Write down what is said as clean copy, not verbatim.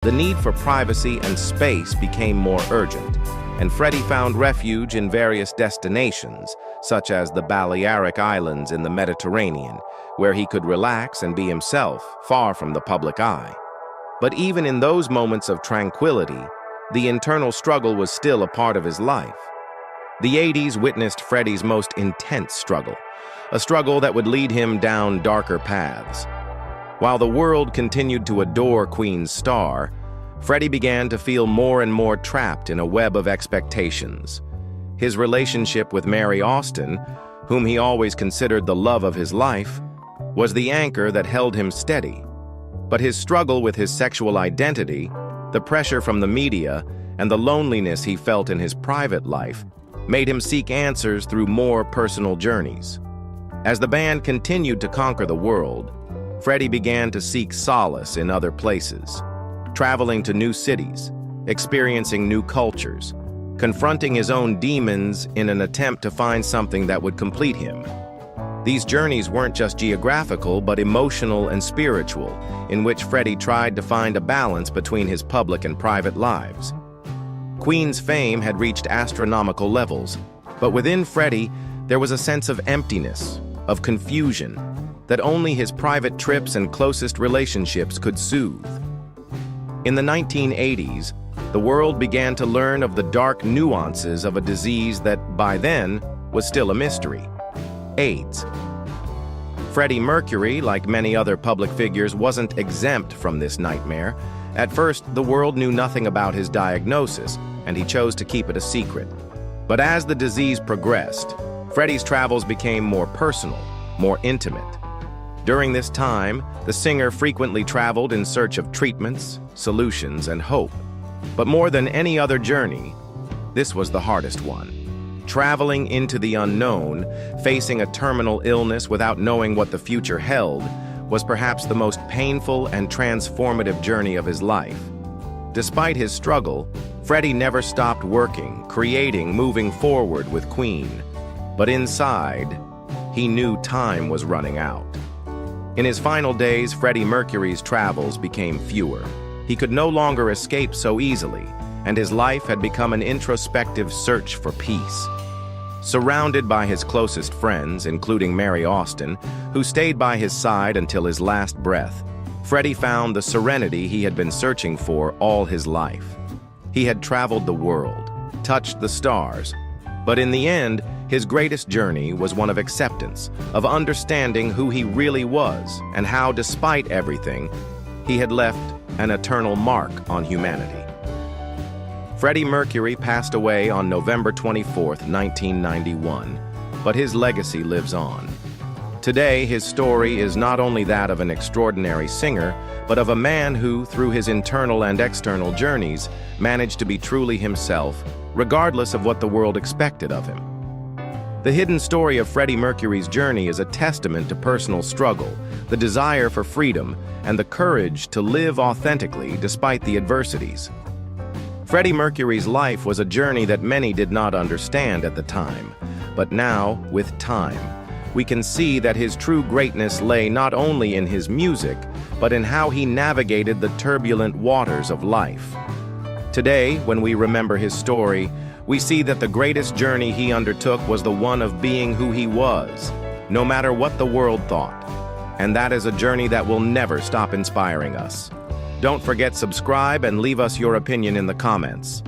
The need for privacy and space became more urgent, and Freddie found refuge in various destinations, such as the Balearic Islands in the Mediterranean, where he could relax and be himself, far from the public eye. But even in those moments of tranquility, the internal struggle was still a part of his life. The 80s witnessed Freddie's most intense struggle, a struggle that would lead him down darker paths. While the world continued to adore Queen's star, Freddie began to feel more and more trapped in a web of expectations. His relationship with Mary Austin, whom he always considered the love of his life, was the anchor that held him steady. But his struggle with his sexual identity, the pressure from the media, and the loneliness he felt in his private life made him seek answers through more personal journeys. As the band continued to conquer the world, Freddie began to seek solace in other places, traveling to new cities, experiencing new cultures, confronting his own demons in an attempt to find something that would complete him. These journeys weren't just geographical but emotional and spiritual, in which Freddie tried to find a balance between his public and private lives. Queen's fame had reached astronomical levels, but within Freddie there was a sense of emptiness, of confusion, that only his private trips and closest relationships could soothe. In the 1980s, the world began to learn of the dark nuances of a disease that, by then, was still a mystery: AIDS. Freddie Mercury, like many other public figures, wasn't exempt from this nightmare. At first, the world knew nothing about his diagnosis, and he chose to keep it a secret. But as the disease progressed, Freddie's travels became more personal, more intimate. During this time, the singer frequently traveled in search of treatments, solutions, and hope. But more than any other journey, this was the hardest one. Traveling into the unknown, facing a terminal illness without knowing what the future held, was perhaps the most painful and transformative journey of his life. Despite his struggle, Freddie never stopped working, creating, moving forward with Queen. But inside, he knew time was running out. In his final days, Freddie Mercury's travels became fewer. He could no longer escape so easily, and his life had become an introspective search for peace. Surrounded by his closest friends, including Mary Austin, who stayed by his side until his last breath, Freddie found the serenity he had been searching for all his life. He had traveled the world, touched the stars, but in the end, his greatest journey was one of acceptance, of understanding who he really was and how, despite everything, he had left an eternal mark on humanity. Freddie Mercury passed away on November 24, 1991, but his legacy lives on. Today, his story is not only that of an extraordinary singer, but of a man who, through his internal and external journeys, managed to be truly himself, regardless of what the world expected of him. The hidden story of Freddie Mercury's journey is a testament to personal struggle, the desire for freedom, and the courage to live authentically despite the adversities. Freddie Mercury's life was a journey that many did not understand at the time, but now, with time, we can see that his true greatness lay not only in his music, but in how he navigated the turbulent waters of life. Today, when we remember his story, we see that the greatest journey he undertook was the one of being who he was, no matter what the world thought. And that is a journey that will never stop inspiring us. Don't forget, subscribe and leave us your opinion in the comments.